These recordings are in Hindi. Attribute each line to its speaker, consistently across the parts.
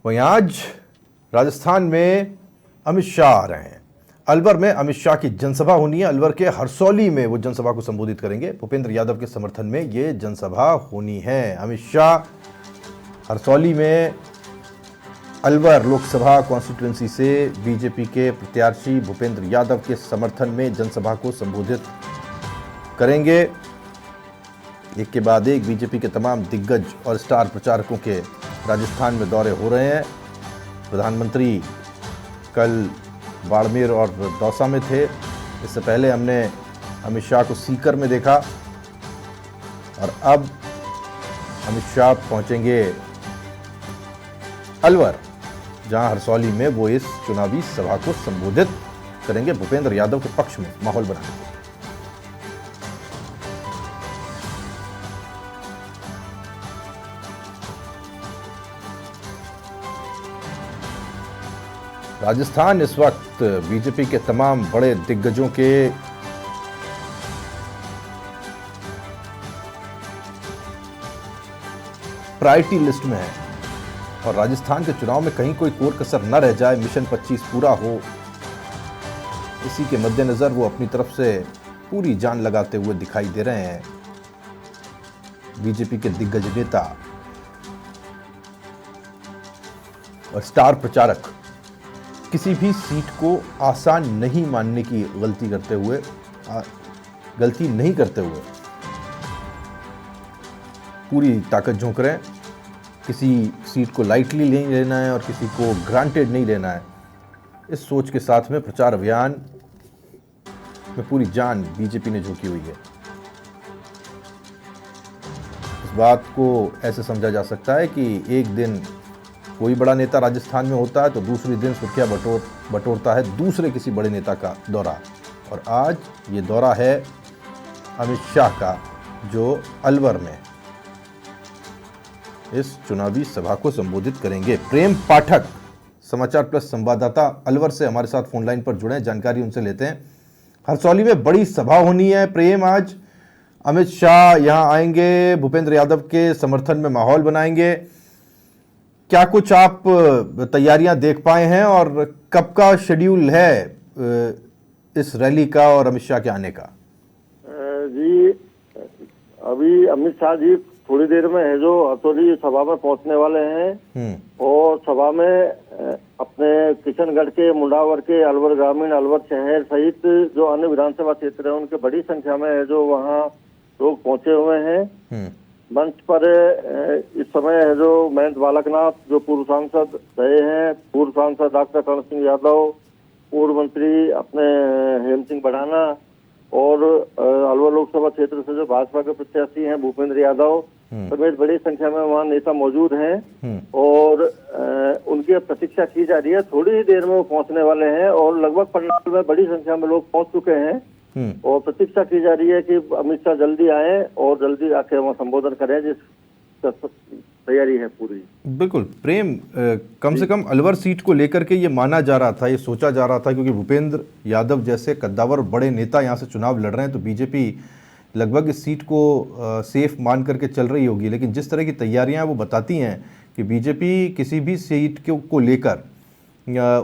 Speaker 1: वहीं आज राजस्थान में अमित शाह आ रहे हैं। अलवर में अमित शाह की जनसभा होनी है। अलवर के हरसौली में वो जनसभा को संबोधित करेंगे। भूपेंद्र यादव के समर्थन में ये जनसभा होनी है। अमित शाह हरसौली में अलवर लोकसभा कॉन्स्टिट्यूएंसी से बीजेपी के प्रत्याशी भूपेंद्र यादव के समर्थन में जनसभा को संबोधित करेंगे। एक के बाद एक बीजेपी के तमाम दिग्गज और स्टार प्रचारकों के राजस्थान में दौरे हो रहे हैं। प्रधानमंत्री कल बाड़मेर और दौसा में थे। इससे पहले हमने अमित शाह को सीकर में देखा और अब अमित शाह पहुंचेंगे अलवर, जहां हरसौली में वो इस चुनावी सभा को संबोधित करेंगे भूपेंद्र यादव के पक्ष में माहौल बनाने। राजस्थान इस वक्त बीजेपी के तमाम बड़े दिग्गजों के प्रायोरिटी लिस्ट में है और राजस्थान के चुनाव में कहीं कोई कोर कसर न रह जाए, मिशन 25 पूरा हो, इसी के मद्देनजर वो अपनी तरफ से पूरी जान लगाते हुए दिखाई दे रहे हैं। बीजेपी के दिग्गज नेता और स्टार प्रचारक किसी भी सीट को आसान नहीं मानने की गलती नहीं करते हुए पूरी ताकत झोंक रहे हैं। किसी सीट को लाइटली नहीं लेना है और किसी को ग्रांटेड नहीं लेना है। इस सोच के साथ में प्रचार अभियान में पूरी जान बीजेपी ने झोंकी हुई है। इस बात को ऐसे समझा जा सकता है कि एक दिन कोई बड़ा नेता राजस्थान में होता है तो दूसरे दिन सुर्खियां बटोरता है दूसरे किसी बड़े नेता का दौरा, और आज ये दौरा है अमित शाह का, जो अलवर में इस चुनावी सभा को संबोधित करेंगे। प्रेम पाठक समाचार प्लस संवाददाता अलवर से हमारे साथ फोन लाइन पर जुड़े हैं, जानकारी उनसे लेते हैं। हरसौली में बड़ी सभा होनी है। प्रेम, आज अमित शाह यहां आएंगे, भूपेंद्र यादव के समर्थन में माहौल बनाएंगे। क्या कुछ आप तैयारियां देख पाए हैं और कब का शेड्यूल है इस रैली का और अमित शाह के आने का?
Speaker 2: जी, अभी अमित शाह जी थोड़ी देर में है जो हरसौली सभा में पहुंचने वाले हैं और सभा में अपने किशनगढ़ के, मुंडावर के, अलवर ग्रामीण, अलवर शहर सहित जो अन्य विधानसभा क्षेत्र है उनके बड़ी संख्या में है जो वहाँ लोग पहुंचे हुए हैं। मंच पर इस समय है जो महंत बालकनाथ जो पूर्व सांसद रहे हैं, पूर्व सांसद डॉक्टर कर्ण सिंह यादव, पूर्व मंत्री अपने हेम सिंह बढ़ाना और अलवर लोकसभा क्षेत्र से जो भाजपा के प्रत्याशी हैं भूपेंद्र यादव समेत बड़ी संख्या में वहाँ नेता मौजूद हैं और उनकी प्रतीक्षा की जा रही है। थोड़ी ही देर में वो पहुंचने वाले हैं और लगभग पंडाल में बड़ी संख्या में लोग पहुंच चुके हैं और प्रतीक्षा की जा रही है कि अमित शाह जल्दी आए और जल्दी आके वहाँ संबोधन करें, जिस तैयारी है पूरी।
Speaker 1: बिल्कुल प्रेम, कम से कम अलवर सीट को लेकर के ये माना जा रहा था, ये सोचा जा रहा था, क्योंकि भूपेंद्र यादव जैसे कद्दावर बड़े नेता यहाँ से चुनाव लड़ रहे हैं तो बीजेपी लगभग इस सीट को सेफ मान करके चल रही होगी। लेकिन जिस तरह की तैयारियां वो बताती हैं कि बीजेपी किसी भी सीट को लेकर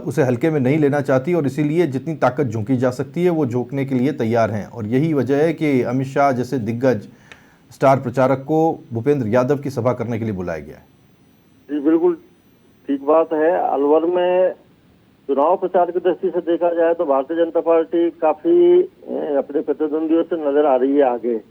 Speaker 1: उसे हल्के में नहीं लेना चाहती और इसीलिए जितनी ताकत झोंकी जा सकती है वो झोंकने के लिए तैयार हैं। और यही वजह है कि अमित शाह जैसे दिग्गज स्टार प्रचारक को भूपेंद्र यादव की सभा करने के लिए बुलाया गया है।
Speaker 2: जी बिल्कुल ठीक बात है। अलवर में चुनाव प्रचार की दृष्टि से देखा जाए तो भारतीय जनता पार्टी काफी अपने प्रतिद्वंदियों से नजर आ रही है आगे,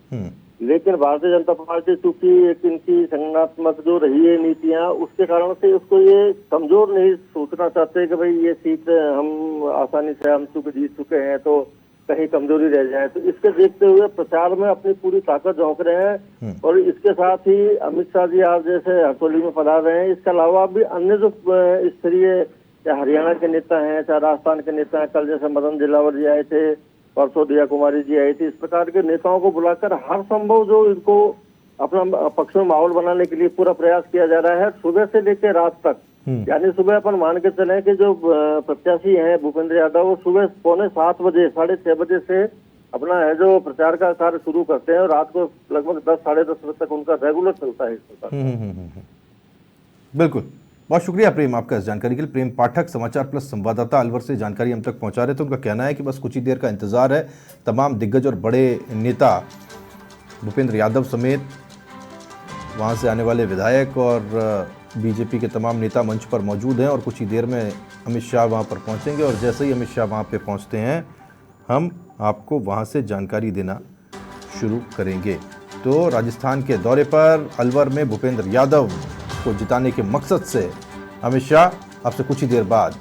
Speaker 2: लेकिन भारतीय जनता पार्टी चूंकि एक इनकी संगठनात्मक जो रही है नीतियां, उसके कारण से उसको ये कमजोर नहीं सोचना चाहते कि भाई ये सीट हम आसानी से हम चूंकि जीत चुके हैं तो कहीं कमजोरी रह जाए। तो इसके देखते हुए प्रचार में अपनी पूरी ताकत झोंक रहे हैं और इसके साथ ही अमित शाह जी आज जैसे हरसौली में पधार रहे हैं, इसके अलावा भी अन्य जो स्तरीय चाहे हरियाणा के नेता हैं, चाहे राजस्थान के नेता हैं, कल जैसे मदन दिलावर जी आए थे, परसों दिया कुमारी जी आई थी, इस प्रकार के नेताओं को बुलाकर हर संभव जो इनको अपना पक्ष में माहौल बनाने के लिए पूरा प्रयास किया जा रहा है सुबह से लेकर रात तक। यानी सुबह अपन मान के चले कि जो प्रत्याशी हैं भूपेंद्र यादव वो सुबह 6:45 बजे 6:30 बजे से अपना है जो प्रचार का कार्य शुरू करते हैं और रात को लगभग 10 साढ़े 10 बजे तक उनका रेगुलर चलता है इस प्रकार।
Speaker 1: बिल्कुल बहुत शुक्रिया प्रेम आपका इस जानकारी के लिए। प्रेम पाठक, समाचार प्लस संवाददाता, अलवर से जानकारी हम तक पहुंचा रहे थे। उनका कहना है कि बस कुछ ही देर का इंतजार है। तमाम दिग्गज और बड़े नेता भूपेंद्र यादव समेत वहां से आने वाले विधायक और बीजेपी के तमाम नेता मंच पर मौजूद हैं और कुछ ही देर में अमित शाह वहां पर पहुंचेंगे और जैसे ही अमित शाह वहां पे पहुंचते हैं हम आपको वहां से जानकारी देना शुरू करेंगे। तो राजस्थान के दौरे पर अलवर में भूपेंद्र यादव को जिताने के मकसद से अमित शाह अब से कुछ ही देर बाद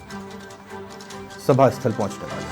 Speaker 1: सभा स्थल पहुंचने वाले हैं।